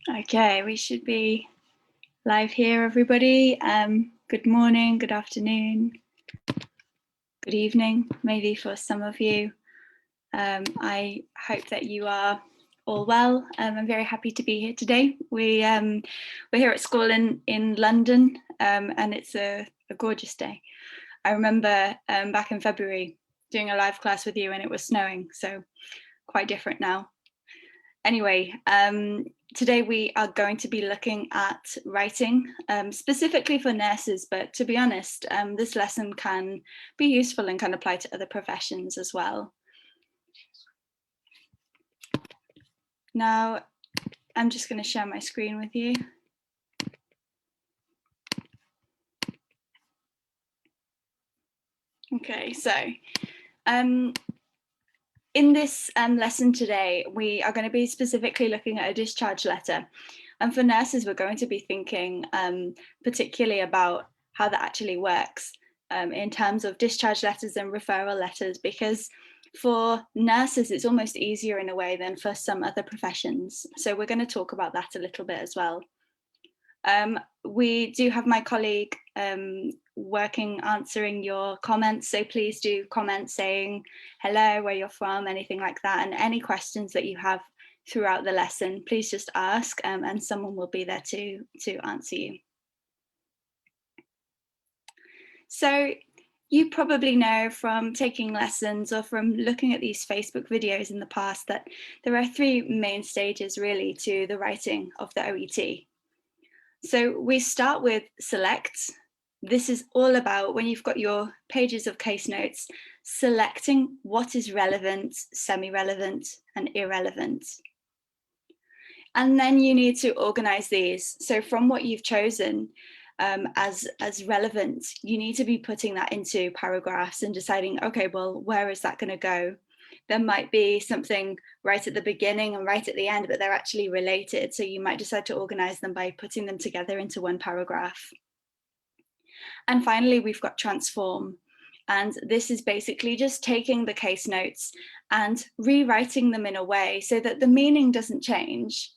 Okay, we should be live here, everybody. Good morning, good afternoon, good evening, maybe for some of you. I hope that you are all well. I'm very happy to be here today. We're here at school in London, and it's a gorgeous day. I remember back in February doing a live class with you and it was snowing, so quite different now. Anyway, today we are going to be looking at writing, specifically for nurses, but to be honest, this lesson can be useful and can apply to other professions as well. Now, I'm just going to share my screen with you. Okay, so in this lesson today, we are going to be specifically looking at a discharge letter. And for nurses, we're going to be thinking particularly about how that actually works in terms of discharge letters and referral letters, because for nurses, it's almost easier in a way than for some other professions. So we're going to talk about that a little bit as well. We do have my colleague working answering your comments, so please do comment saying hello, where you're from, anything like that, and any questions that you have throughout the lesson, please just ask and someone will be there to answer you. So you probably know from taking lessons or from looking at these Facebook videos in the past that there are three main stages really to the writing of the OET. So we start with select. This is all about when you've got your pages of case notes, selecting what is relevant, semi-relevant, and irrelevant. And then you need to organize these. So from what you've chosen as relevant, you need to be putting that into paragraphs and deciding, okay, well, where is that going to go? There might be something right at the beginning and right at the end, but they're actually related. So you might decide to organize them by putting them together into one paragraph. And finally, we've got transform. And this is basically just taking the case notes and rewriting them in a way so that the meaning doesn't change,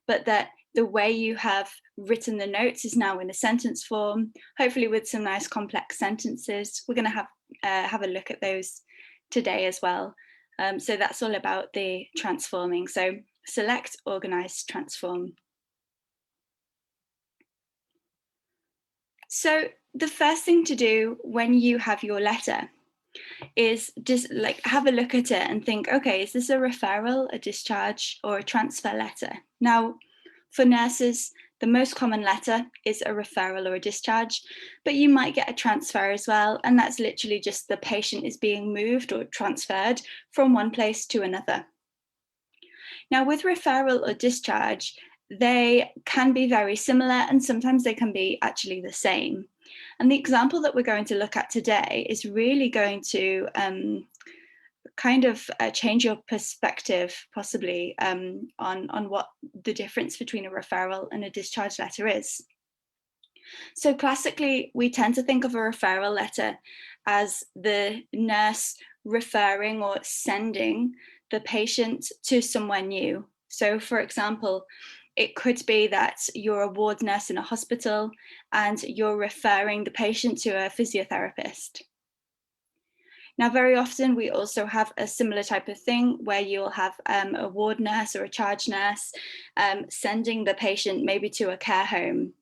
but that the way you have written the notes is now in a sentence form, hopefully with some nice complex sentences. We're going to have a look at those today as well. So that's all about the transforming. So select, organize, transform. So the first thing to do when you have your letter is just like have a look at it and think, okay, is this a referral, a discharge, or a transfer letter? Now, for nurses, the most common letter is a referral or a discharge, but you might get a transfer as well. And that's literally just the patient is being moved or transferred from one place to another. Now, with referral or discharge, they can be very similar and sometimes they can be actually the same. And the example that we're going to look at today is really going to kind of change your perspective possibly on what the difference between a referral and a discharge letter is. So classically, we tend to think of a referral letter as the nurse referring or sending the patient to somewhere new. So for example, it could be that you're a ward nurse in a hospital and you're referring the patient to a physiotherapist. Now, very often we also have a similar type of thing where you'll have a ward nurse or a charge nurse sending the patient maybe to a care home.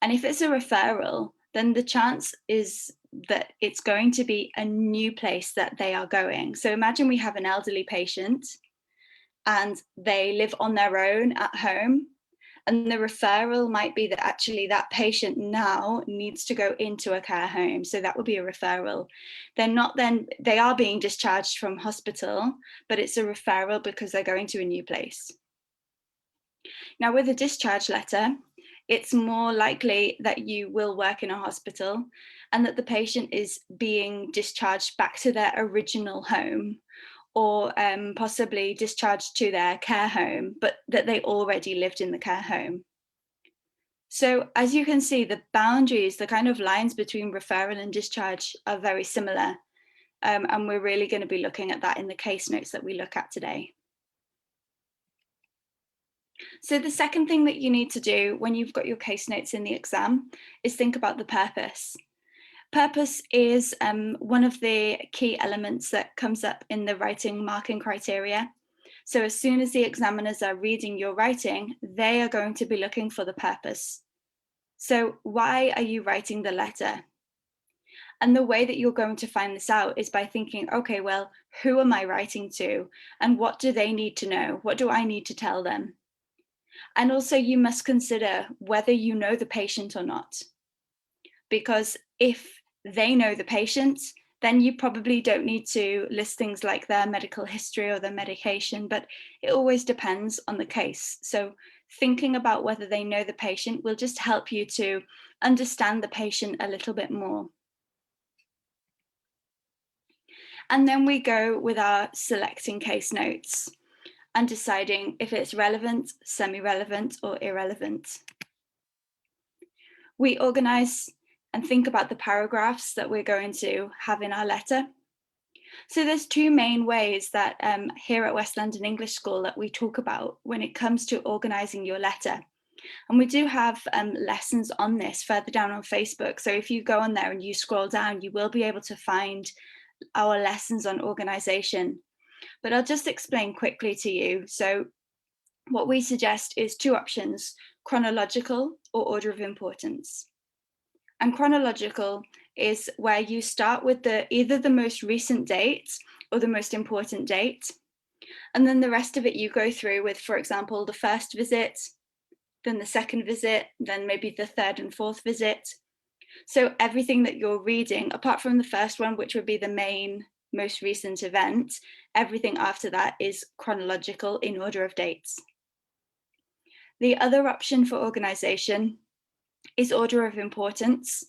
And if it's a referral, then the chance is that it's going to be a new place that they are going. So imagine we have an elderly patient and they live on their own at home. And the referral might be that actually that patient now needs to go into a care home. So that would be a referral. They are being discharged from hospital, but it's a referral because they're going to a new place. Now with a discharge letter, it's more likely that you will work in a hospital and that the patient is being discharged back to their original home or possibly discharged to their care home, but that they already lived in the care home. So as you can see, the boundaries, the kind of lines between referral and discharge are very similar. And we're really going to be looking at that in the case notes that we look at today. So the second thing that you need to do when you've got your case notes in the exam is think about the purpose. Purpose is one of the key elements that comes up in the writing marking criteria. So as soon as the examiners are reading your writing, they are going to be looking for the purpose. So why are you writing the letter? And the way that you're going to find this out is by thinking, okay, well, who am I writing to? And what do they need to know? What do I need to tell them? And also you must consider whether you know the patient or not. Because if they know the patient, then you probably don't need to list things like their medical history or their medication, but it always depends on the case. So thinking about whether they know the patient will just help you to understand the patient a little bit more. And then we go with our selecting case notes and deciding if it's relevant, semi-relevant, or irrelevant. We organize and think about the paragraphs that we're going to have in our letter. So there's two main ways that here at West London English School that we talk about when it comes to organizing your letter. And we do have lessons on this further down on Facebook. So if you go on there and you scroll down, you will be able to find our lessons on organization. But I'll just explain quickly to you. So what we suggest is two options: chronological or order of importance. And chronological is where you start with either the most recent date or the most important date. And then the rest of it you go through with, for example, the first visit, then the second visit, then maybe the third and fourth visit. So everything that you're reading, apart from the first one, which would be the main, most recent event, everything after that is chronological in order of dates. The other option for organization is order of importance,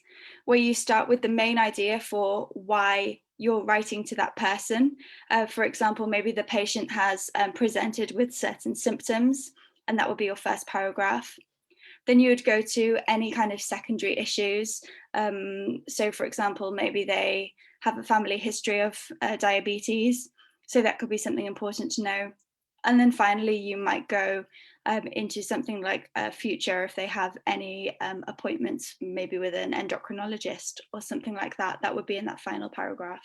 where you start with the main idea for why you're writing to that person. For example, maybe the patient has presented with certain symptoms, and that will be your first paragraph. Then you would go to any kind of secondary issues. So for example, maybe they have a family history of diabetes. So that could be something important to know. And then finally, you might go into something like future, if they have any appointments, maybe with an endocrinologist or something like that, that would be in that final paragraph.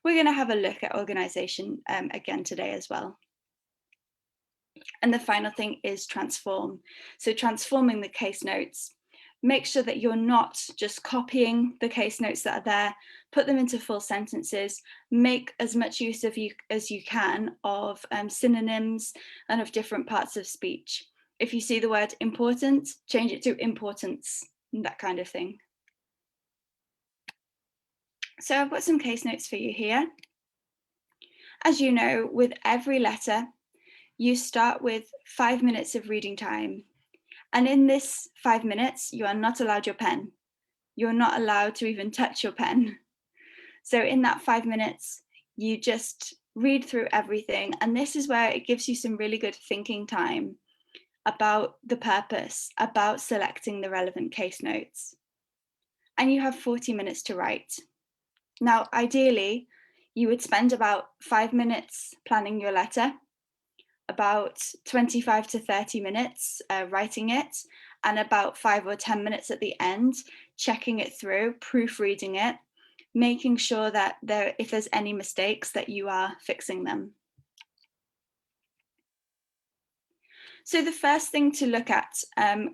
We're going to have a look at organization again today as well. And the final thing is transform. So transforming the case notes. Make sure that you're not just copying the case notes that are there, put them into full sentences, make as much use of as you can of synonyms and of different parts of speech. If you see the word important, change it to importance, that kind of thing. So I've got some case notes for you here. As you know, with every letter, you start with 5 minutes of reading time. And in this 5 minutes, you are not allowed your pen. You're not allowed to even touch your pen. So in that 5 minutes, you just read through everything. And this is where it gives you some really good thinking time about the purpose, about selecting the relevant case notes. And you have 40 minutes to write. Now, ideally, you would spend about 5 minutes planning your letter, about 25 to 30 minutes writing it, and about 5 or 10 minutes at the end, checking it through, proofreading it, making sure that if there's any mistakes, that you are fixing them. So the first thing to look at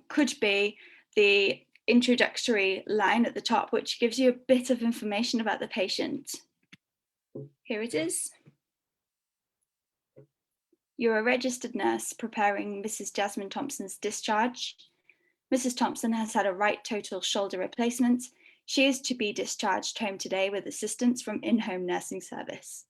could be the introductory line at the top, which gives you a bit of information about the patient. Here it is. You're a registered nurse preparing Mrs. Jasmine Thompson's discharge. Mrs. Thompson has had a right total shoulder replacement. She is to be discharged home today with assistance from in-home nursing service.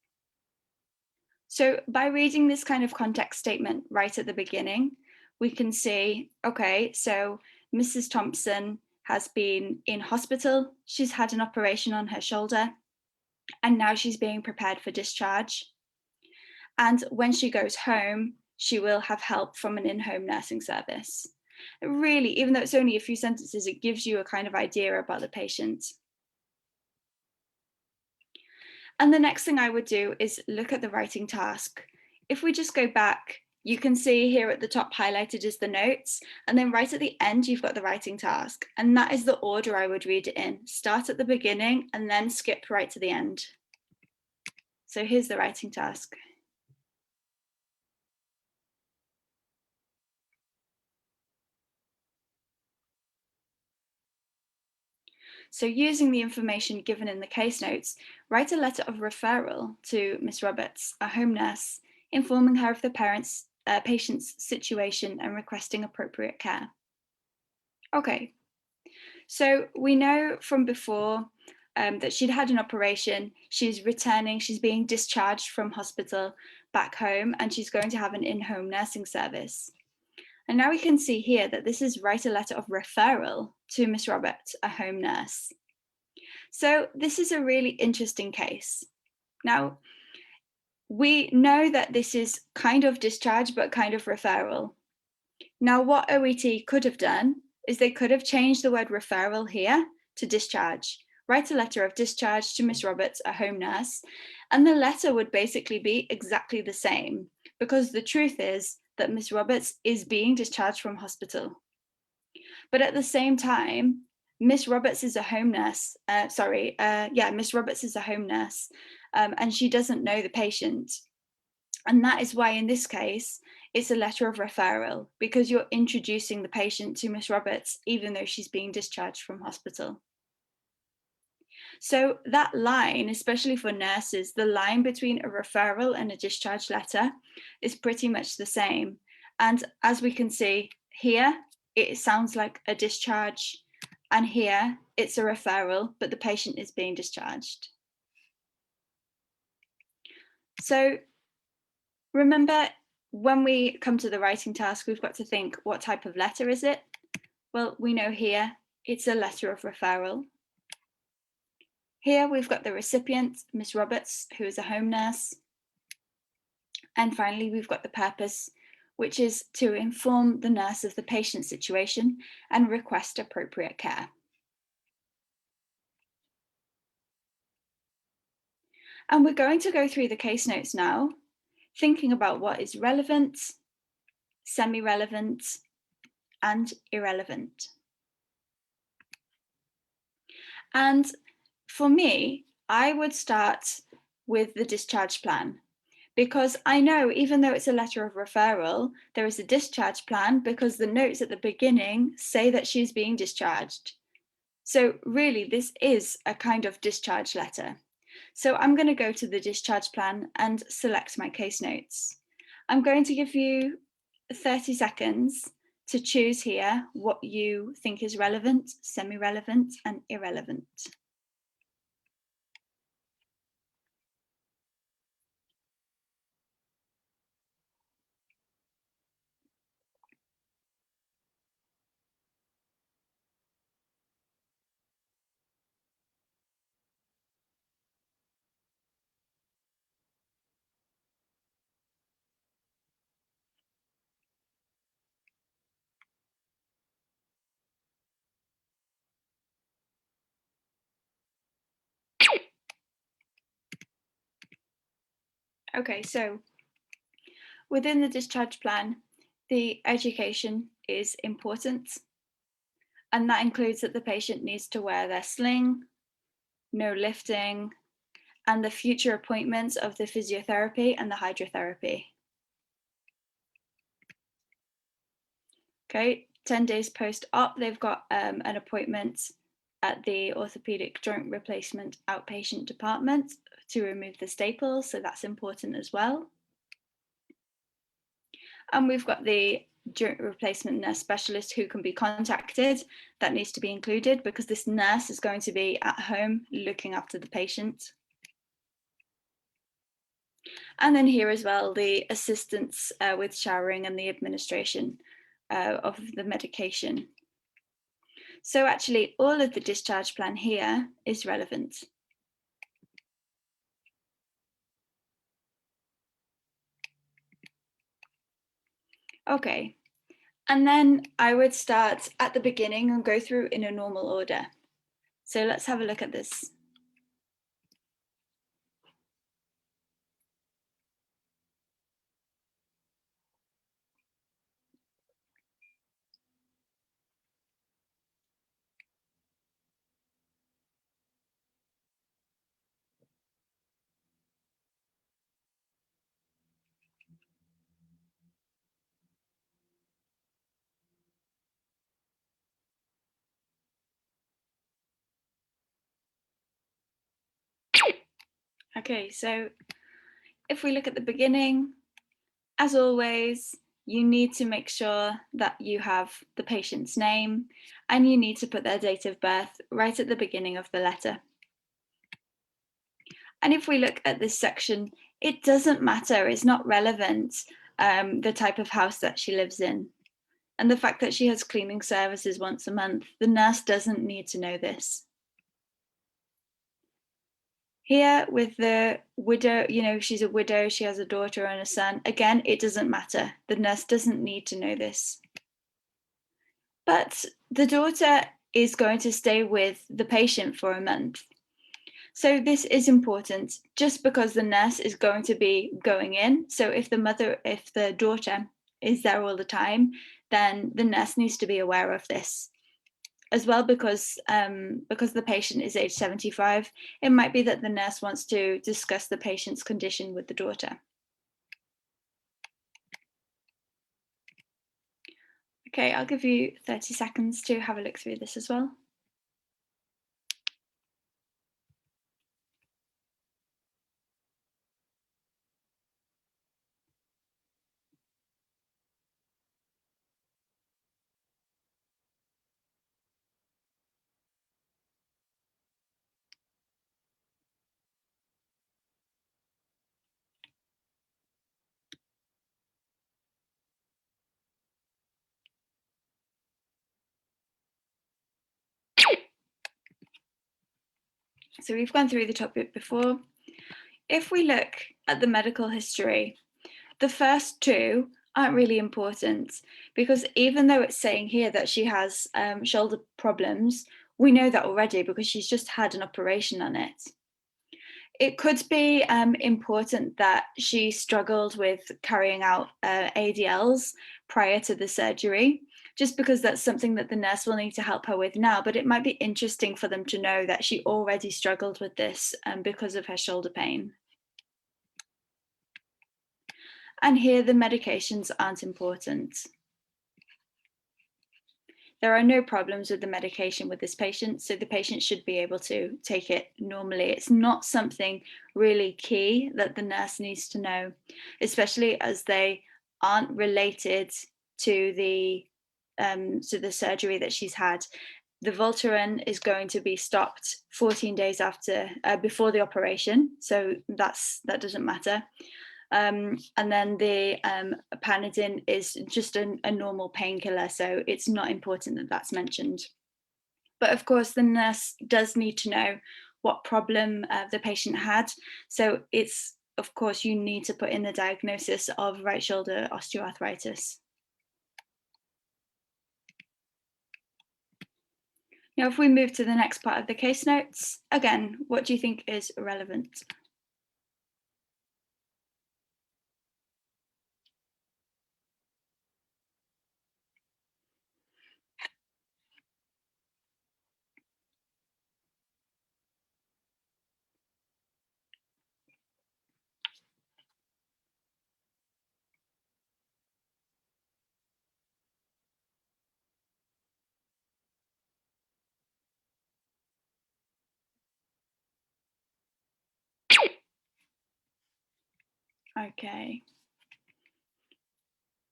So by reading this kind of context statement right at the beginning, we can see, okay, so Mrs. Thompson has been in hospital. She's had an operation on her shoulder, and now she's being prepared for discharge. And when she goes home, she will have help from an in-home nursing service. Really, even though it's only a few sentences, it gives you a kind of idea about the patient. And the next thing I would do is look at the writing task. If we just go back You can see here at the top highlighted is the notes, and then right at the end, you've got the writing task. And that is the order I would read it in. Start at the beginning and then skip right to the end. So here's the writing task. So using the information given in the case notes, write a letter of referral to Miss Roberts, a home nurse, informing her of the patient's situation and requesting appropriate care. Okay, so we know from before that she'd had an operation, she's returning, she's being discharged from hospital back home, and she's going to have an in-home nursing service. And now we can see here that this is write a letter of referral to Miss Roberts, a home nurse. So this is a really interesting case. Now, we know that this is kind of discharge, but kind of referral. Now, what OET could have done is they could have changed the word referral here to discharge. Write a letter of discharge to Miss Roberts, a home nurse, and the letter would basically be exactly the same, because the truth is that Miss Roberts is being discharged from hospital. But at the same time, Miss Roberts is a home nurse. Miss Roberts is a home nurse, and she doesn't know the patient. And that is why in this case, it's a letter of referral, because you're introducing the patient to Miss Roberts, even though she's being discharged from hospital. So that line, especially for nurses, the line between a referral and a discharge letter is pretty much the same. And as we can see here, it sounds like a discharge, and here it's a referral, but the patient is being discharged. So remember, when we come to the writing task, we've got to think, what type of letter is it? Well, we know here it's a letter of referral. Here we've got the recipient, Miss Roberts, who is a home nurse. And finally, we've got the purpose, which is to inform the nurse of the patient's situation and request appropriate care. And we're going to go through the case notes now, thinking about what is relevant, semi-relevant, and irrelevant. And for me, I would start with the discharge plan, because I know even though it's a letter of referral, there is a discharge plan because the notes at the beginning say that she's being discharged. So really, this is a kind of discharge letter. So I'm going to go to the discharge plan and select my case notes. I'm going to give you 30 seconds to choose here what you think is relevant, semi-relevant, and irrelevant. Okay, so within the discharge plan, the education is important, and that includes that the patient needs to wear their sling, no lifting, and the future appointments of the physiotherapy and the hydrotherapy. Okay, 10 days post-op, they've got an appointment at the orthopedic joint replacement outpatient department to remove the staples, so that's important as well. And we've got the joint replacement nurse specialist who can be contacted. That needs to be included because this nurse is going to be at home looking after the patient. And then here as well, the assistance with showering and the administration of the medication. So actually all of the discharge plan here is relevant. Okay, and then I would start at the beginning and go through in a normal order. So let's have a look at this. Okay, so if we look at the beginning, as always, you need to make sure that you have the patient's name and you need to put their date of birth right at the beginning of the letter. And if we look at this section, it doesn't matter, it's not relevant, the type of house that she lives in. And the fact that she has cleaning services once a month, the nurse doesn't need to know this. Here with the widow, she's a widow, she has a daughter and a son. Again, it doesn't matter. The nurse doesn't need to know this. But the daughter is going to stay with the patient for a month. So this is important just because the nurse is going to be going in. So if the daughter is there all the time, then the nurse needs to be aware of this. As well, because the patient is age 75, it might be that the nurse wants to discuss the patient's condition with the daughter. Okay, I'll give you 30 seconds to have a look through this as well. So we've gone through the topic before. If we look at the medical history, the first two aren't really important because even though it's saying here that she has shoulder problems, we know that already because she's just had an operation on it. It could be important that she struggled with carrying out ADLs prior to the surgery, just because that's something that the nurse will need to help her with now. But it might be interesting for them to know that she already struggled with this because of her shoulder pain. And here the medications aren't important. There are no problems with the medication with this patient, so the patient should be able to take it normally. It's not something really key that the nurse needs to know, especially as they aren't related to the surgery that she's had. The Voltaren is going to be stopped 14 days after before the operation, so that doesn't matter. And then the Panadin is just a normal painkiller, so it's not important that that's mentioned. But of course, the nurse does need to know what problem the patient had. So it's, of course, you need to put in the diagnosis of right shoulder osteoarthritis. Now, if we move to the next part of the case notes, again, what do you think is relevant? Okay.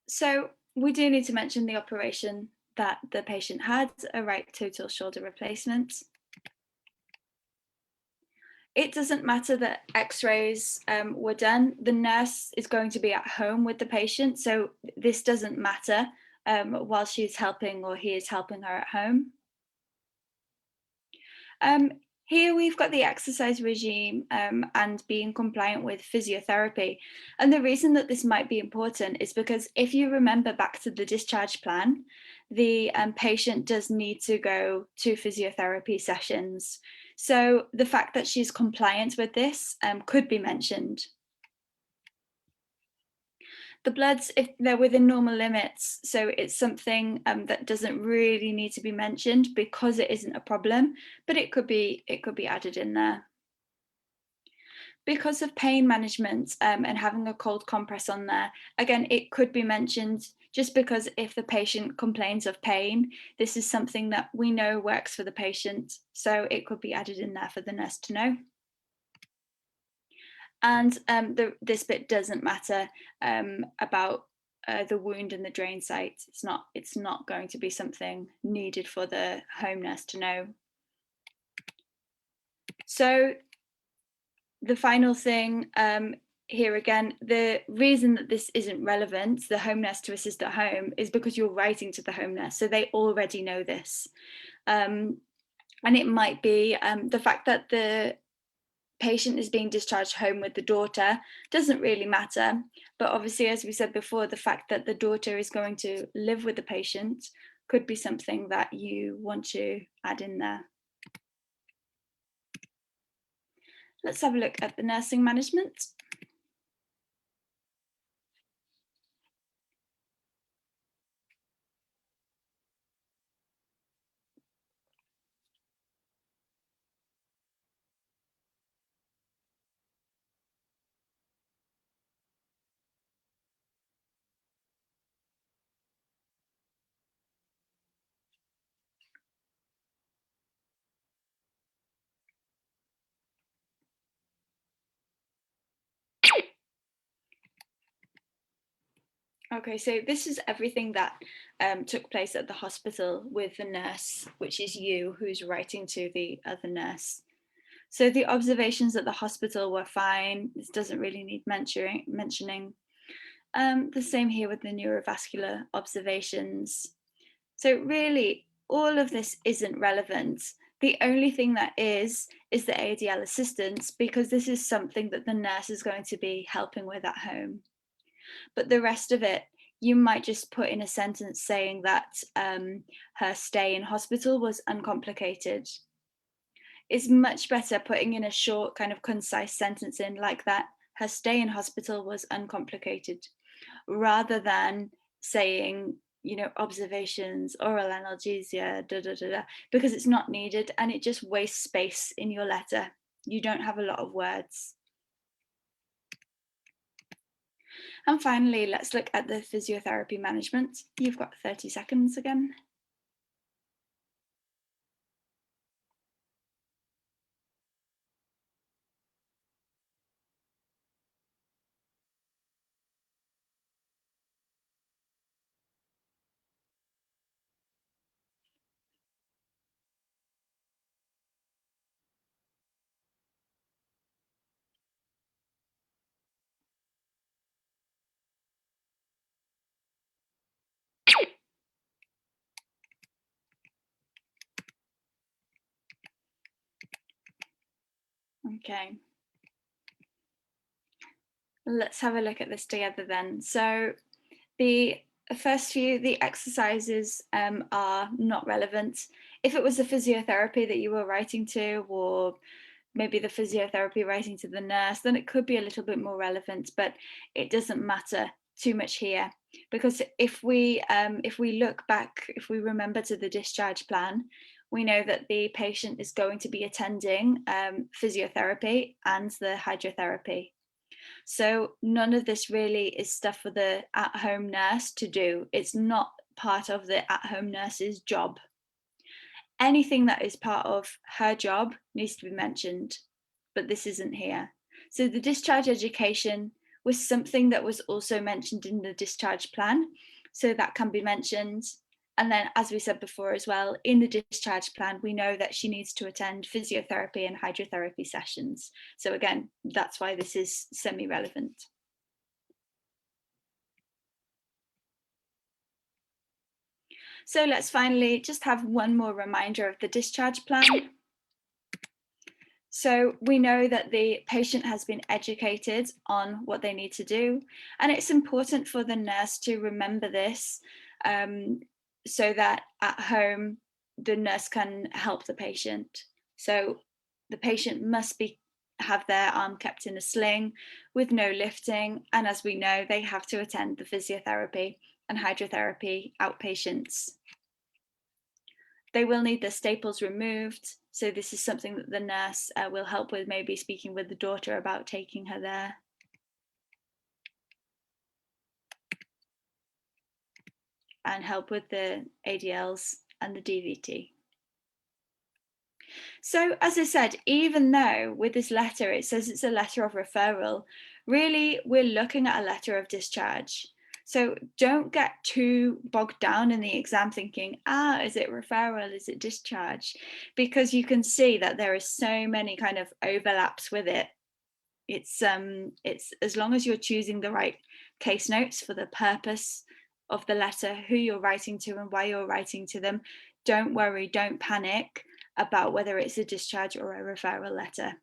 So we do need to mention the operation that the patient had, a right total shoulder replacement. It doesn't matter that x-rays were done. The nurse is going to be at home with the patient, so this doesn't matter while she's helping or he is helping her at home. Here we've got the exercise regime and being compliant with physiotherapy. And the reason that this might be important is because if you remember back to the discharge plan, the patient does need to go to physiotherapy sessions. So the fact that she's compliant with this could be mentioned. The bloods, if they're within normal limits, so it's something that doesn't really need to be mentioned because it isn't a problem, but it could be added in there. Because of pain management and having a cold compress on there, again, it could be mentioned just because if the patient complains of pain, this is something that we know works for the patient, so it could be added in there for the nurse to know. And this bit doesn't matter about the wound and the drain site. It's not going to be something needed for the home nurse to know. So the final thing here again, the reason that this isn't relevant, the home nurse to assist at home, is because you're writing to the home nurse, so they already know this. And it might be the fact that the patient is being discharged home with the daughter doesn't really matter. But obviously, as we said before, the fact that the daughter is going to live with the patient could be something that you want to add in there. Let's have a look at the nursing management. Okay, so this is everything that took place at the hospital with the nurse, which is you who's writing to the other nurse. So the observations at the hospital were fine. This doesn't really need mentioning. The same here with the neurovascular observations. So really, all of this isn't relevant. The only thing that is the ADL assistance, because this is something that the nurse is going to be helping with at home. But the rest of it, you might just put in a sentence saying that her stay in hospital was uncomplicated. It's much better putting in a short, kind of concise sentence in like that. Her stay in hospital was uncomplicated, rather than saying, observations, oral analgesia, because it's not needed and it just wastes space in your letter. You don't have a lot of words. And finally, let's look at the physiotherapy management. You've got 30 seconds again. Okay. Let's have a look at this together then. So the first few, the exercises are not relevant. If it was the physiotherapy that you were writing to, or maybe the physiotherapy writing to the nurse, then it could be a little bit more relevant, but it doesn't matter too much here, because if we look back, if we remember to the discharge plan, we know that the patient is going to be attending physiotherapy and the hydrotherapy. So none of this really is stuff for the at-home nurse to do. It's not part of the at-home nurse's job. Anything that is part of her job needs to be mentioned, but this isn't here. So the discharge education was something that was also mentioned in the discharge plan, so that can be mentioned. And then, as we said before as well, in the discharge plan, we know that she needs to attend physiotherapy and hydrotherapy sessions. So again, that's why this is semi-relevant. So let's finally just have one more reminder of the discharge plan. So we know that the patient has been educated on what they need to do, and it's important for the nurse to remember this, so that at home the nurse can help the patient. So the patient must have their arm kept in a sling with no lifting, and as we know, they have to attend the physiotherapy and hydrotherapy outpatients. They will need the staples removed. So this is something that the nurse will help with, maybe speaking with the daughter about taking her there. And help with the ADLs and the DVT. So, as I said, even though with this letter it says it's a letter of referral, really we're looking at a letter of discharge. So, don't get too bogged down in the exam thinking, is it referral? Is it discharge? Because you can see that there are so many kind of overlaps with it. It's as long as you're choosing the right case notes for the purpose of the letter, who you're writing to and why you're writing to them. Don't worry, don't panic about whether it's a discharge or a referral letter.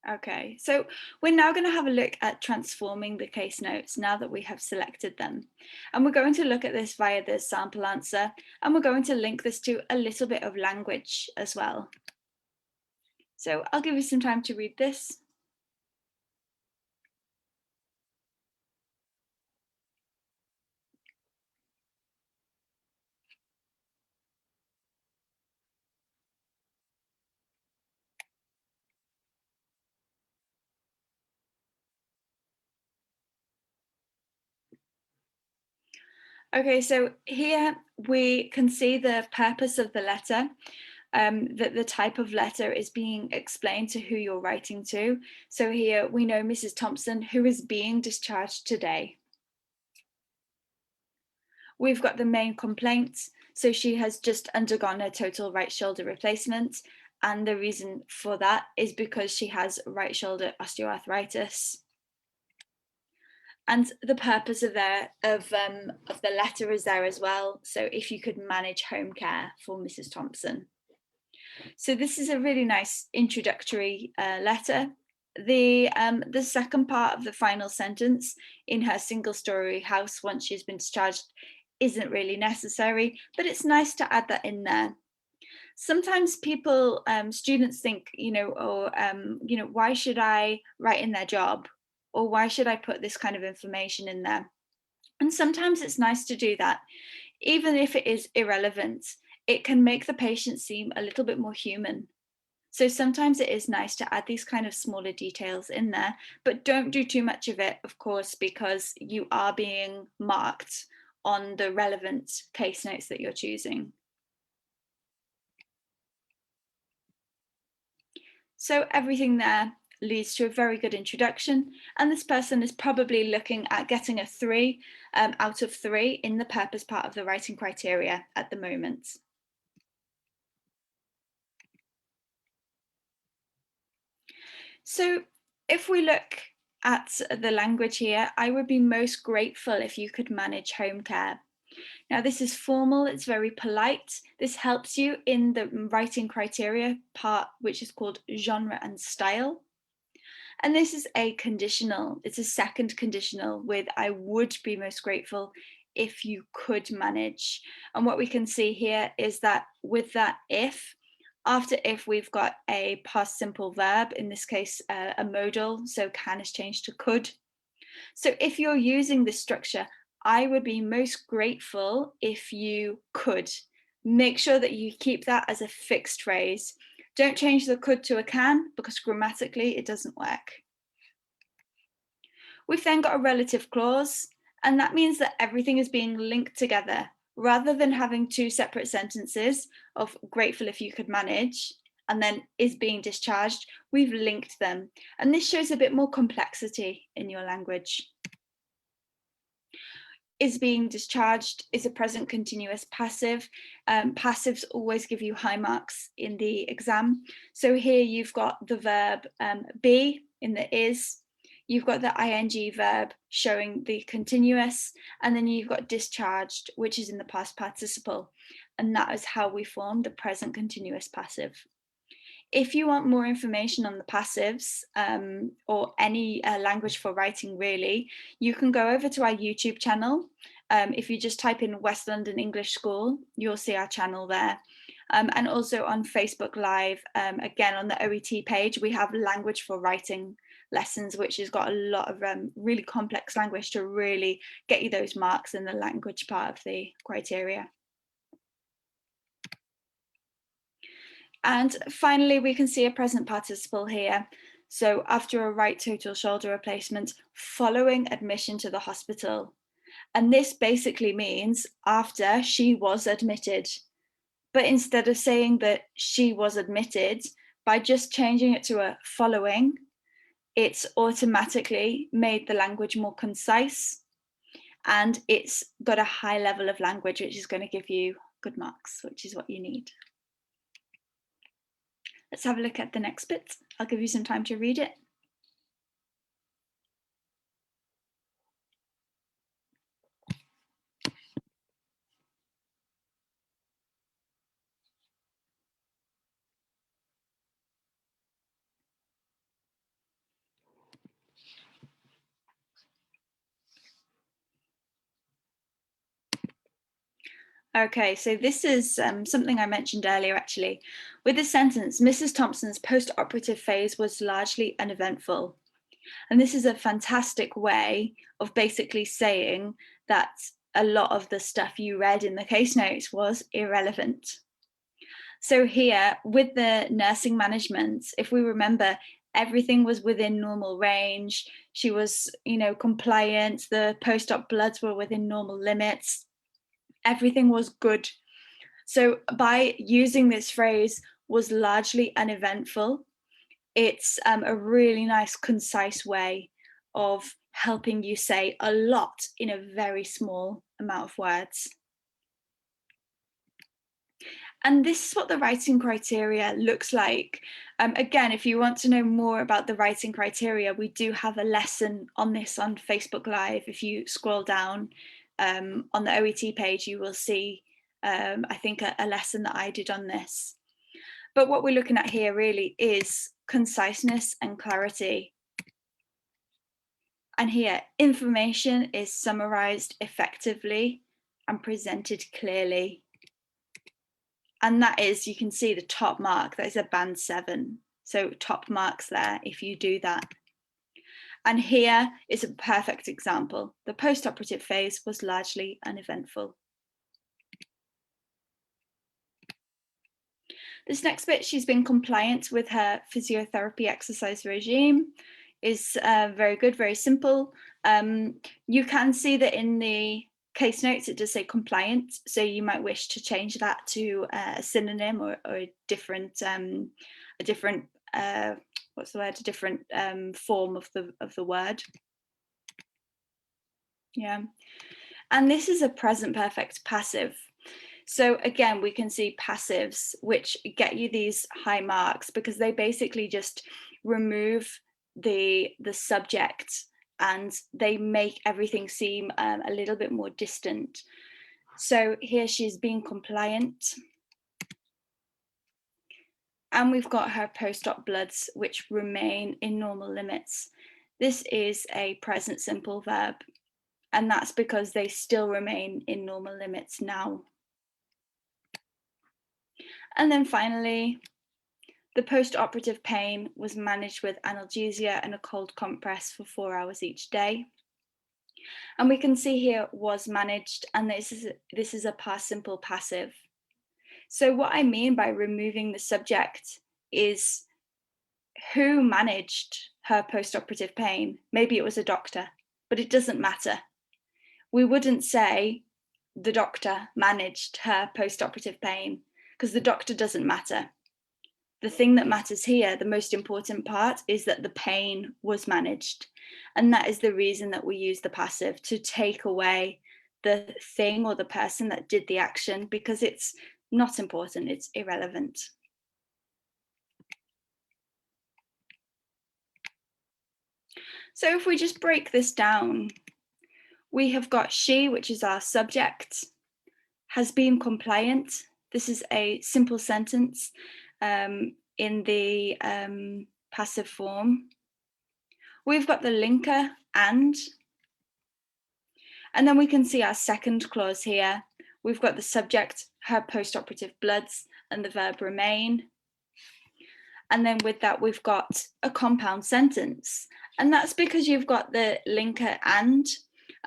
Okay, so we're now going to have a look at transforming the case notes now that we have selected them. And we're going to look at this via the sample answer, and we're going to link this to a little bit of language as well. So I'll give you some time to read this. Okay, so here we can see the purpose of the letter, that the type of letter is being explained to who you're writing to. So here we know Mrs. Thompson, who is being discharged today. We've got the main complaint. So she has just undergone a total right shoulder replacement. And the reason for that is because she has right shoulder osteoarthritis. And the purpose of the letter is there as well. So if you could manage home care for Mrs. Thompson. So this is a really nice introductory letter. The second part of the final sentence, in her single-story house once she's been discharged, isn't really necessary, but it's nice to add that in there. Sometimes people, students think, why should I write in their job? Or why should I put this kind of information in there? And sometimes it's nice to do that. Even if it is irrelevant, it can make the patient seem a little bit more human. So sometimes it is nice to add these kind of smaller details in there, but don't do too much of it, of course, because you are being marked on the relevant case notes that you're choosing. So everything there leads to a very good introduction, and this person is probably looking at getting a 3 out of 3 in the purpose part of the writing criteria at the moment. So if we look at the language here, I would be most grateful if you could manage home care. Now, this is formal, it's very polite. This helps you in the writing criteria part, which is called genre and style. And this is a conditional, it's a second conditional with I would be most grateful if you could manage. And what we can see here is that with that if, after if we've got a past simple verb, in this case, a modal, so can is changed to could. So if you're using this structure, I would be most grateful if you could. Make sure that you keep that as a fixed phrase. Don't change the could to a can because grammatically it doesn't work. We've then got a relative clause, and that means that everything is being linked together. Rather than having two separate sentences of grateful if you could manage, and then is being discharged, we've linked them. And this shows a bit more complexity in your language. Is being discharged is a present continuous passive. Passives always give you high marks in the exam. So here you've got the verb be in the is, you've got the ing verb showing the continuous, and then you've got discharged, which is in the past participle. And that is how we form the present continuous passive. If you want more information on the passives or any language for writing really, you can go over to our YouTube channel. If you just type in West London English School, you'll see our channel there. And also on Facebook Live, again on the OET page, we have language for writing lessons, which has got a lot of really complex language to really get you those marks in the language part of the criteria. And finally, we can see a present participle here. So after a right total shoulder replacement, following admission to the hospital. And this basically means after she was admitted. But instead of saying that she was admitted, by just changing it to a following, it's automatically made the language more concise, and it's got a high level of language, which is going to give you good marks, which is what you need. Let's have a look at the next bit. I'll give you some time to read it. Okay, so this is something I mentioned earlier, actually. With the sentence, Mrs. Thompson's post-operative phase was largely uneventful. And this is a fantastic way of basically saying that a lot of the stuff you read in the case notes was irrelevant. So here, with the nursing management, if we remember, everything was within normal range. She was, compliant. The post-op bloods were within normal limits. Everything was good. So by using this phrase, was largely uneventful, it's a really nice, concise way of helping you say a lot in a very small amount of words. And this is what the writing criteria looks like. Again, if you want to know more about the writing criteria, we do have a lesson on this on Facebook Live. If you scroll down on the OET page, you will see, I think, a lesson that I did on this. But what we're looking at here really is conciseness and clarity. And here, information is summarized effectively and presented clearly. And that is, you can see the top mark, that is a band 7. So top marks there if you do that. And here is a perfect example. The post-operative phase was largely uneventful. This next bit, she's been compliant with her physiotherapy exercise regime, is very good, very simple. You can see that in the case notes it does say compliant, so you might wish to change that to a synonym or a different form of the word. Yeah, and this is a present perfect passive. So again, we can see passives which get you these high marks because they basically just remove the subject and they make everything seem a little bit more distant. So here she's being compliant. And we've got her post-op bloods, which remain in normal limits. This is a present simple verb, and that's because they still remain in normal limits now. And then finally, the post-operative pain was managed with analgesia and a cold compress for 4 hours each day. And we can see here was managed, and this is a past simple passive. So what I mean by removing the subject is who managed her post-operative pain. Maybe it was a doctor, but it doesn't matter. We wouldn't say the doctor managed her post-operative pain because the doctor doesn't matter. The thing that matters here, the most important part, is that the pain was managed. And that is the reason that we use the passive, to take away the thing or the person that did the action, because it's not important, it's irrelevant. So if we just break this down, we have got she, which is our subject, has been compliant. This is a simple sentence in the passive form. We've got the linker and then we can see our second clause here. We've got the subject, her post-operative bloods, and the verb remain. And then with that, we've got a compound sentence. And that's because you've got the linker and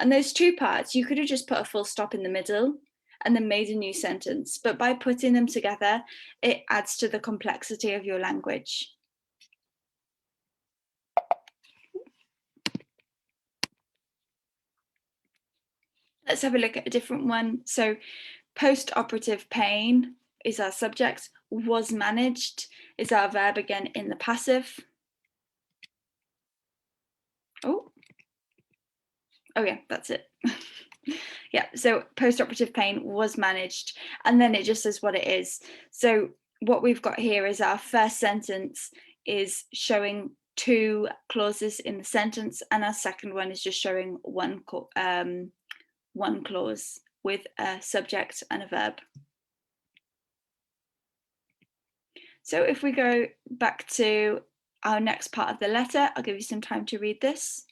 those two parts, you could have just put a full stop in the middle and then made a new sentence. But by putting them together, it adds to the complexity of your language. Let's have a look at a different one. So post-operative pain is our subject, was managed is our verb again in the passive. Oh yeah, that's it. Yeah, so post-operative pain was managed, and then it just says what it is. So what we've got here is our first sentence is showing two clauses in the sentence, and our second one is just showing one clause with a subject and a verb. So if we go back to our next part of the letter, I'll give you some time to read this.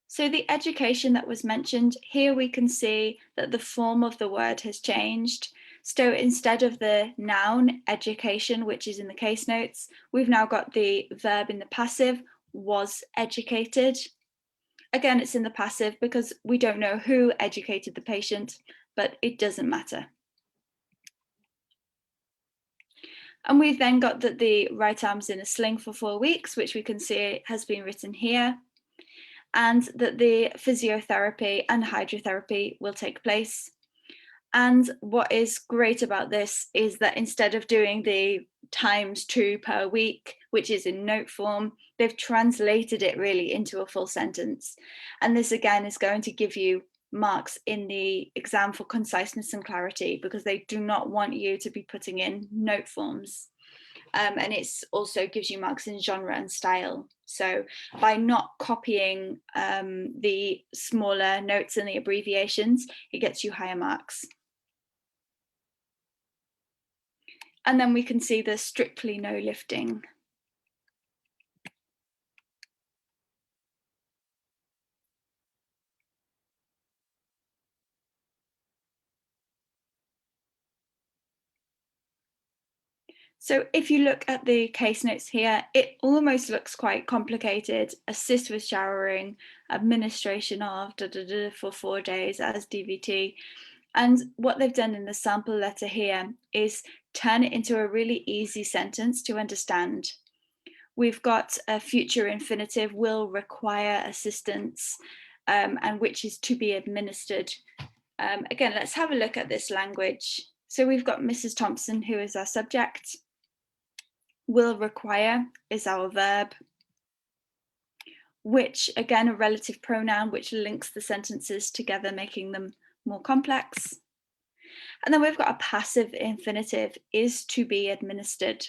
So the education that was mentioned, here we can see that the form of the word has changed. So instead of the noun education, which is in the case notes, we've now got the verb in the passive, was educated. Again, it's in the passive because we don't know who educated the patient, but it doesn't matter. And we've then got that the right arm's in a sling for 4 weeks, which we can see has been written here, and that the physiotherapy and hydrotherapy will take place. And what is great about this is that instead of doing the ×2 per week, which is in note form, they've translated it really into a full sentence. And this again is going to give you marks in the exam for conciseness and clarity, because they do not want you to be putting in note forms. And it's also gives you marks in genre and style. So by not copying the smaller notes and the abbreviations, it gets you higher marks. And then we can see the strictly no lifting. So if you look at the case notes here, it almost looks quite complicated. Assist with showering, administration of for 4 days as DVT. And what they've done in the sample letter here is turn it into a really easy sentence to understand. We've got a future infinitive, will require assistance, and which is to be administered. Again, let's have a look at this language. So we've got Mrs. Thompson, who is our subject. Will require is our verb. Which, again, a relative pronoun, which links the sentences together, making them more complex. And then we've got a passive infinitive, is to be administered.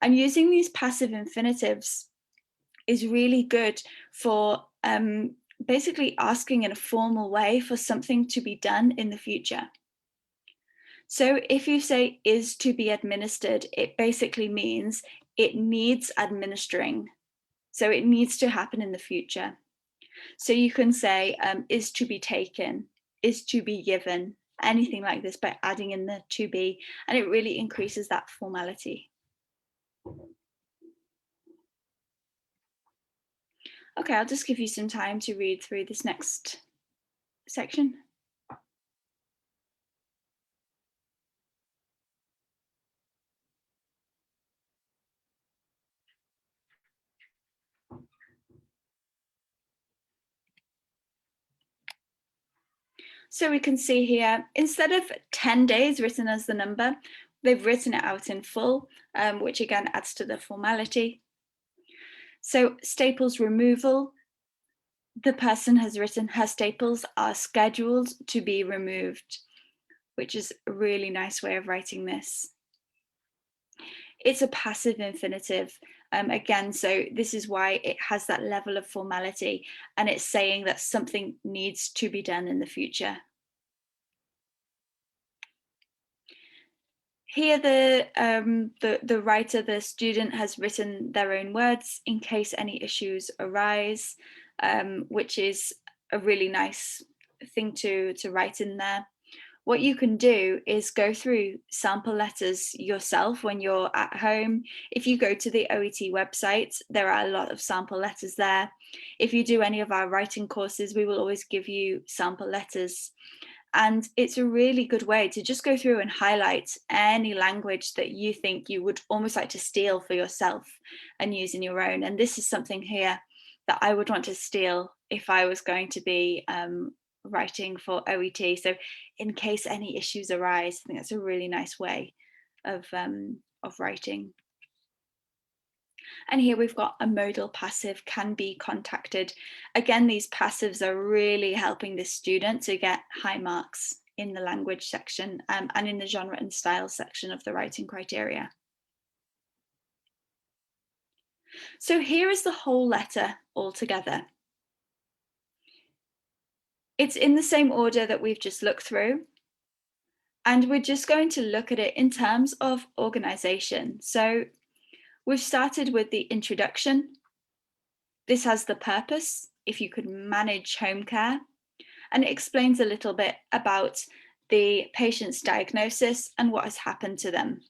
And using these passive infinitives is really good for basically asking in a formal way for something to be done in the future. So if you say is to be administered, it basically means it needs administering. So it needs to happen in the future. So you can say is to be taken, is to be given, anything like this by adding in the to be, and it really increases that formality. Okay, I'll just give you some time to read through this next section. So we can see here, instead of 10 days written as the number, they've written it out in full, which again adds to the formality. So staples removal, the person has written her staples are scheduled to be removed, which is a really nice way of writing this. It's a passive infinitive. Again, so this is why it has that level of formality, and it's saying that something needs to be done in the future. Here the writer, the student, has written their own words in case any issues arise, which is a really nice thing to write in there. what you can do is go through sample letters yourself when you're at home. If you go to the OET website, there are a lot of sample letters there. If you do any of our writing courses, we will always give you sample letters. And it's a really good way to just go through and highlight any language that you think you would almost like to steal for yourself and use in your own. And this is something here that I would want to steal if I was going to be writing for OET. So in case any issues arise, I think that's a really nice way of writing. And here we've got a modal passive can be contacted. Again, these passives are really helping this student to get high marks in the language section and in the genre and style section of the writing criteria. So here is the whole letter all together. It's in the same order that we've just looked through. And we're just going to look at it in terms of organization. So we've started with the introduction. This has the purpose, if you could manage home care, and it explains a little bit about the patient's diagnosis and what has happened to them.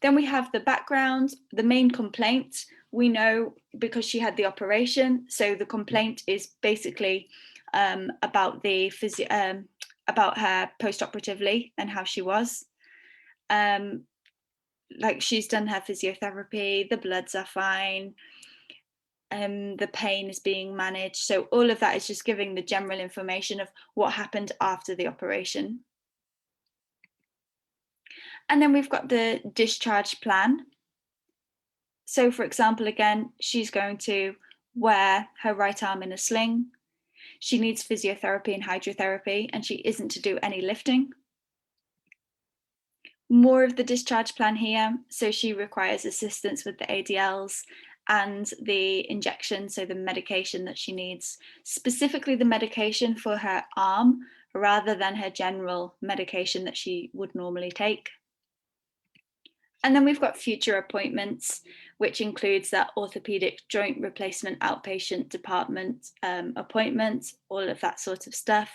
Then we have the background, the main complaint. We know because she had the operation, so the complaint is basically about about her post-operatively and how she was. Like she's done her physiotherapy, the bloods are fine, the pain is being managed. So all of that is just giving the general information of what happened after the operation. And then we've got the discharge plan. So for example, again, she's going to wear her right arm in a sling. She needs physiotherapy and hydrotherapy, and she isn't to do any lifting. More of the discharge plan here. So she requires assistance with the ADLs and the injection, so the medication that she needs, specifically the medication for her arm rather than her general medication that she would normally take. And then we've got future appointments, which includes that orthopedic joint replacement outpatient department appointment, all of that sort of stuff.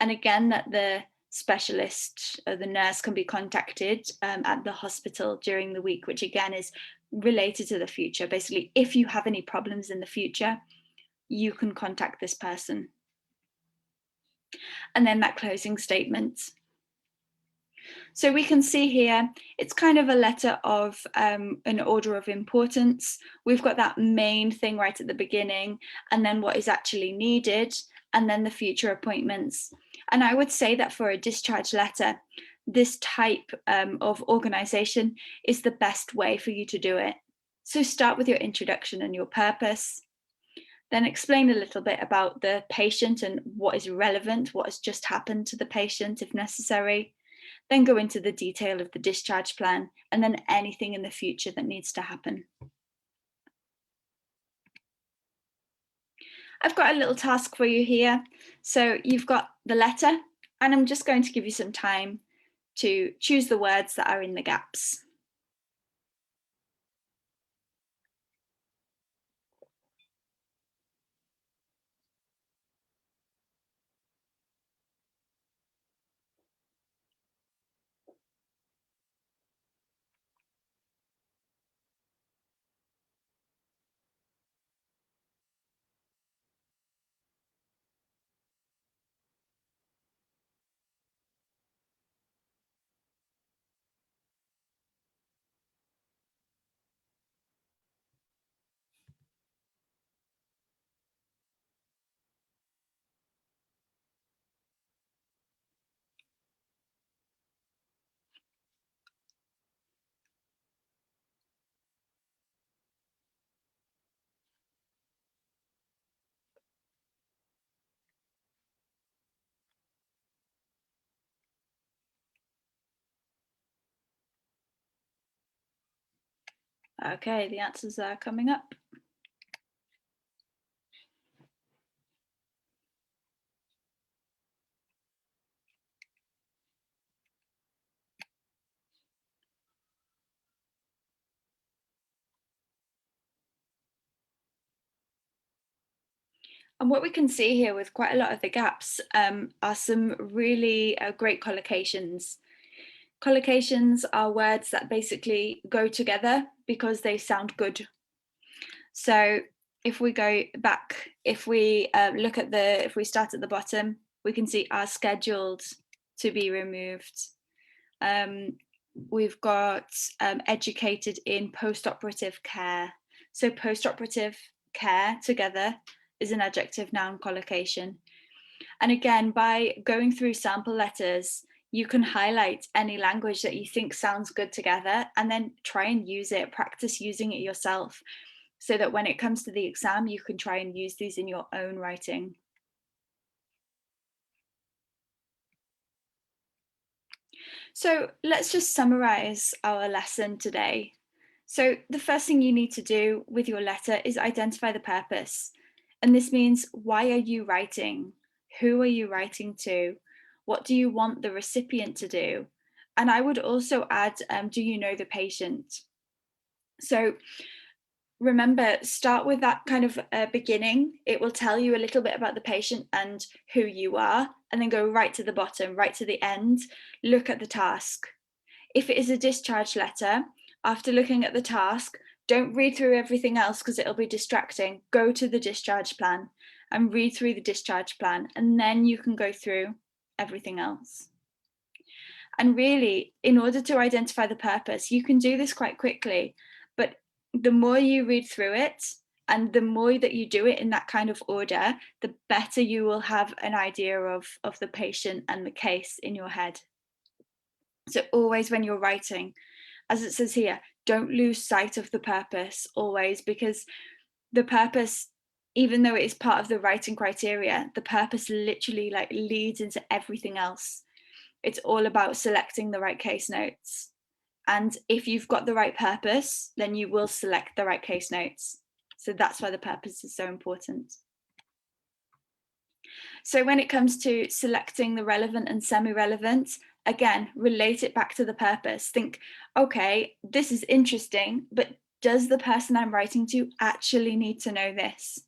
And again, that the specialist or the nurse can be contacted at the hospital during the week, which again is related to the future. Basically, if you have any problems in the future, you can contact this person. And then that closing statement. So we can see here, it's kind of a letter of an order of importance. We've got that main thing right at the beginning, and then what is actually needed, and then the future appointments. And I would say that for a discharge letter, this type of organization is the best way for you to do it. So start with your introduction and your purpose. Then explain a little bit about the patient and what is relevant, what has just happened to the patient if necessary. Then go into the detail of the discharge plan and then anything in the future that needs to happen. I've got a little task for you here. So you've got the letter, and I'm just going to give you some time to choose the words that are in the gaps. Okay, the answers are coming up. And what we can see here with quite a lot of the gaps are some really great collocations. Collocations are words that basically go together because they sound good. So if we go back, if we look at if we start at the bottom, we can see are scheduled to be removed. We've got educated in post-operative care. So post-operative care together is an adjective noun collocation. And again, by going through sample letters, you can highlight any language that you think sounds good together and then try and use it, practice using it yourself, so that when it comes to the exam, you can try and use these in your own writing. So let's just summarize our lesson today. So the first thing you need to do with your letter is identify the purpose. And this means, why are you writing? Who are you writing to? What do you want the recipient to do? And I would also add, do you know the patient? So remember, start with that kind of beginning. It will tell you a little bit about the patient and who you are, and then go right to the bottom, right to the end. Look at the task. If it is a discharge letter, after looking at the task, don't read through everything else because it'll be distracting. Go to the discharge plan and read through the discharge plan, and then you can go through everything else. And really, in order to identify the purpose, you can do this quite quickly, but the more you read through it and the more that you do it in that kind of order, the better you will have an idea of the patient and the case in your head. So always when you're writing, as it says here, don't lose sight of the purpose always, because the purpose, even though it is part of the writing criteria, the purpose literally like leads into everything else. It's all about selecting the right case notes. And if you've got the right purpose, then you will select the right case notes. So that's why the purpose is so important. So when it comes to selecting the relevant and semi-relevant, again, relate it back to the purpose. Think, okay, this is interesting, but does the person I'm writing to actually need to know this?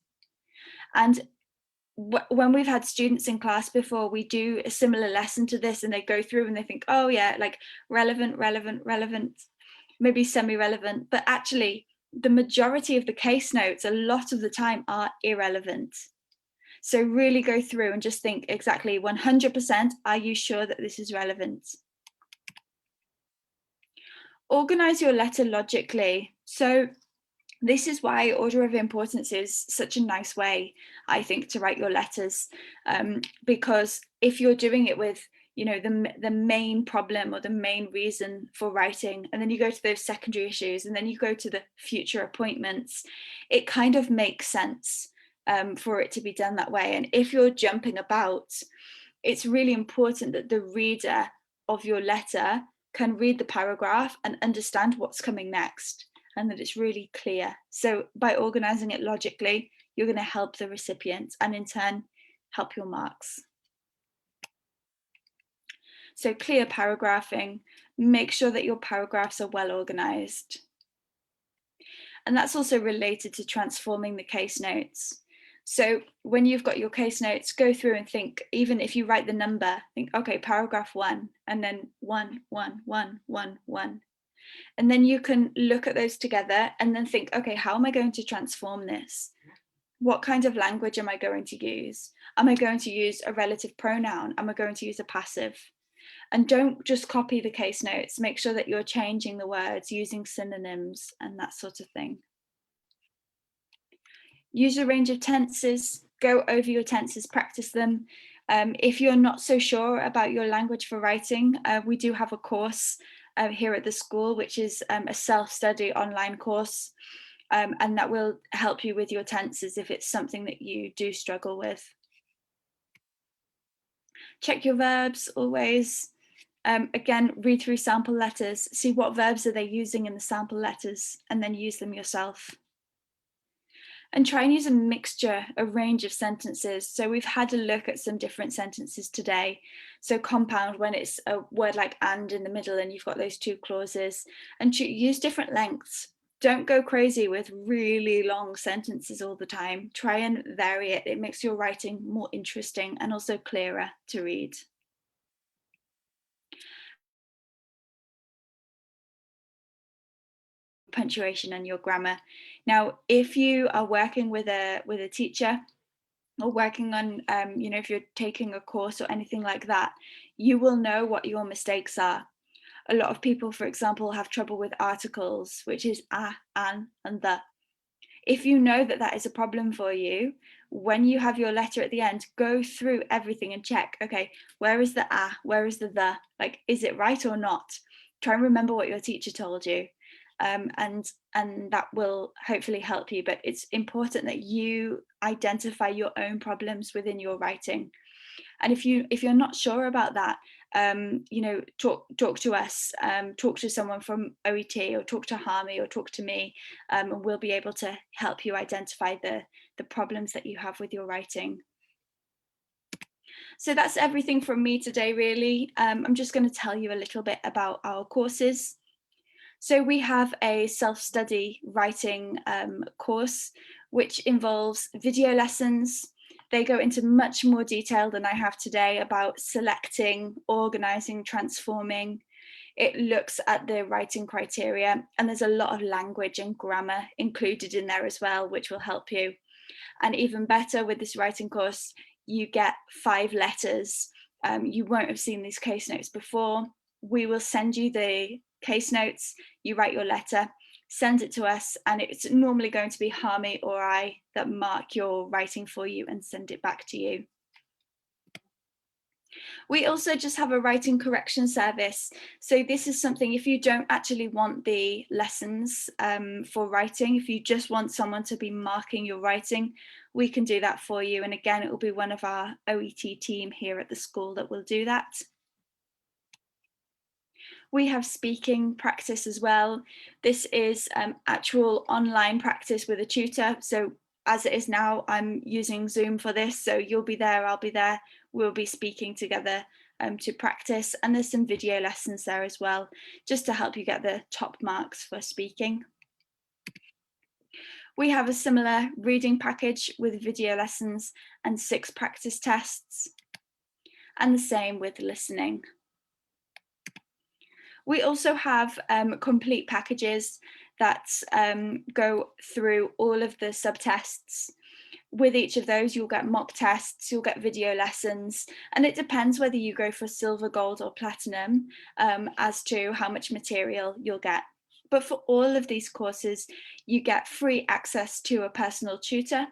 And when we've had students in class before, we do a similar lesson to this and they go through and they think, oh yeah, like relevant, maybe semi-relevant, but actually the majority of the case notes a lot of the time are irrelevant. So really go through and just think exactly 100%, are you sure that this is relevant? Organize your letter logically. So this is why order of importance is such a nice way, I think, to write your letters, because if you're doing it with, you know, the main problem or the main reason for writing, and then you go to those secondary issues, and then you go to the future appointments, it kind of makes sense for it to be done that way. And if you're jumping about, it's really important that the reader of your letter can read the paragraph and understand what's coming next, and that it's really clear. So by organizing it logically, you're going to help the recipient and in turn help your marks. So clear paragraphing, make sure that your paragraphs are well organized. And that's also related to transforming the case notes. So when you've got your case notes, go through and think, even if you write the number, think, okay, paragraph 1, and then 1, 1, 1, 1, 1. And then you can look at those together and then think, okay, how am I going to transform this? What kind of language am I going to use? Am I going to use a relative pronoun? Am I going to use a passive? And don't just copy the case notes. Make sure that you're changing the words, using synonyms and that sort of thing. Use a range of tenses, go over your tenses, practice them. If you're not so sure about your language for writing, we do have a course here at the school, which is a self-study online course, and that will help you with your tenses if it's something that you do struggle with. Check your verbs always. Again, read through sample letters, see what verbs are they using in the sample letters, and then use them yourself. And try and use a mixture, a range of sentences. So we've had a look at some different sentences today. So compound, when it's a word like and in the middle and you've got those two clauses, and use different lengths. Don't go crazy with really long sentences all the time. Try and vary it. It makes your writing more interesting and also clearer to read. Punctuation and your grammar. Now, if you are working with a teacher or working on, if you're taking a course or anything like that, you will know what your mistakes are. A lot of people, for example, have trouble with articles, which is a, an, and the. If you know that that is a problem for you, when you have your letter at the end, go through everything and check, okay, where is the a, where is the, like, is it right or not? Try and remember what your teacher told you. And that will hopefully help you. But it's important that you identify your own problems within your writing. And if you're not sure about that, talk to us, talk to someone from OET, or talk to Harmy, or talk to me, and we'll be able to help you identify the problems that you have with your writing. So that's everything from me today, really. I'm just going to tell you a little bit about our courses. So we have a self-study writing course, which involves video lessons. They go into much more detail than I have today about selecting, organizing, transforming. It looks at the writing criteria, and there's a lot of language and grammar included in there as well, which will help you. And even better, with this writing course, you get 5 letters. You won't have seen these case notes before. We will send you the case notes, you write your letter, send it to us, and it's normally going to be Harmy or I that mark your writing for you and send it back to you. We also just have a writing correction service. So this is something, if you don't actually want the lessons for writing, if you just want someone to be marking your writing, we can do that for you. And again, it will be one of our OET team here at the school that will do that. We have speaking practice as well. This is actual online practice with a tutor. So as it is now, I'm using Zoom for this. So you'll be there, I'll be there. We'll be speaking together to practice. And there's some video lessons there as well, just to help you get the top marks for speaking. We have a similar reading package with video lessons and 6 practice tests. And the same with listening. We also have complete packages that go through all of the subtests. With each of those, you'll get mock tests, you'll get video lessons, and it depends whether you go for silver, gold, or platinum as to how much material you'll get. But for all of these courses, you get free access to a personal tutor.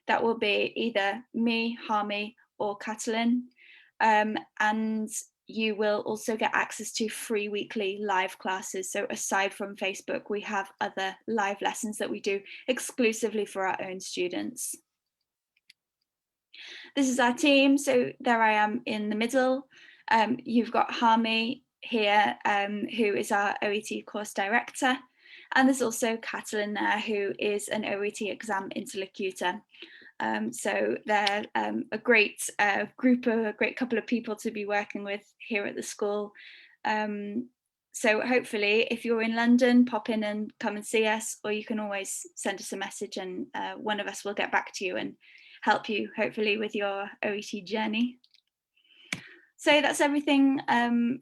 That will be either me, Harmy, or Catalin. And you will also get access to free weekly live classes. So aside from Facebook, we have other live lessons that we do exclusively for our own students. This is our team. So there I am in the middle. You've got Harmy here, who is our OET course director. And there's also Catalin there, who is an OET exam interlocutor. So they're a great group, a great couple of people to be working with here at the school. So hopefully, if you're in London, pop in and come and see us, or you can always send us a message and one of us will get back to you and help you, hopefully, with your OET journey. So that's everything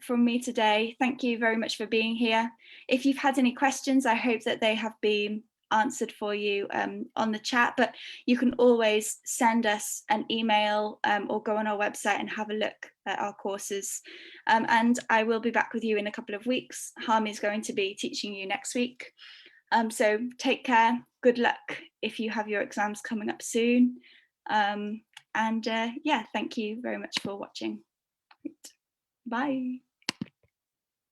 from me today. Thank you very much for being here. If you've had any questions, I hope that they have been answered for you on the chat, but you can always send us an email or go on our website and have a look at our courses. And I will be back with you in a couple of weeks. Harmy is going to be teaching you next week. So take care, good luck if you have your exams coming up soon. Yeah, thank you very much for watching. Bye.